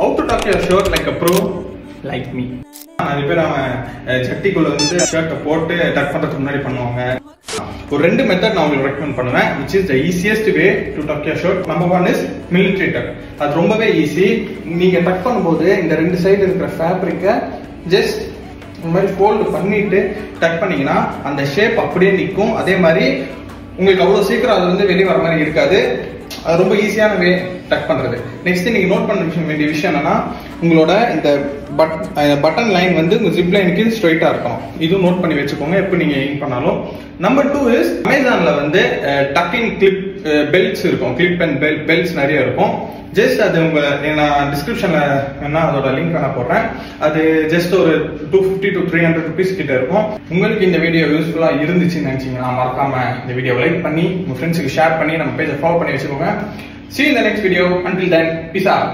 how to tuck your shirt like a pro like me. நிறைய பேர் அவன் ஜட்டிக்குள்ள வந்து ஷர்ட்டை போட்டு டக் பண்றதுக்கு முன்னாடி பண்ணுவாங்க. ஒரு ரெண்டு மெத்தட் நான் உங்களுக்கு ரெக்கமெண்ட் பண்ணுவேன், which is the easiest way to tuck your shirt. Number one is military tuck. அது ரொம்பவே ஈஸி. நீங்க டக் பண்ணும்போது இந்த ரெண்டு சைடு இருக்கிற ஃபேப்ரிக்கை ஜஸ்ட் இந்த மாதிரி ஃபோல்டு பண்ணிட்டு டக் பண்ணீங்கன்னா அந்த ஷேப் அப்படியே நிற்கும். அதே மாதிரி உங்களுக்கு அவ்வளவு சீக்கிரம் அது வந்து வெளியே வர மாதிரி இருக்காது. அது ரொம்ப ஈஸியான வே டக் பண்றது. நெக்ஸ்ட் நீங்க நோட் பண்ண வேண்டிய விஷயம் என்னன்னா, உங்களோட இந்த பட்டன் லைன் வந்து உங்க ஜிப் லைனுக்கு ஸ்ட்ரைட்டா இருக்கும். இதுவும் நோட் பண்ணி வச்சுக்கோங்க எப்போ நீங்க எயிம் பண்ணாலும். நம்பர் 2 இஸ் அமேசான்ல வந்து டக்கிங் கிளிப் பெல்ட்ஸ் இருக்கும். கிளிப் அண்ட் பெல்ட்ஸ் நிறைய இருக்கும். ஜஸ்ட் அது உங்க நான் டிஸ்கிரிப்ஷன்ல வேணா அதோட லிங்க் நான் போடுறேன். அது ஜஸ்ட் ஒரு 250 to 300 rupees கிட்ட இருக்கும். உங்களுக்கு இந்த வீடியோ யூஸ்ஃபுல்லா இருந்துச்சுன்னு நினைச்சீங்கன்னா மறக்காம இந்த வீடியோவை லைக் பண்ணி உங்க ஃப்ரெண்ட்ஸுக்கு ஷேர் பண்ணி நம்ம பேஜை ஃபாலோ பண்ணி வச்சுக்கோங்க. See you in the next video. Until then, peace out.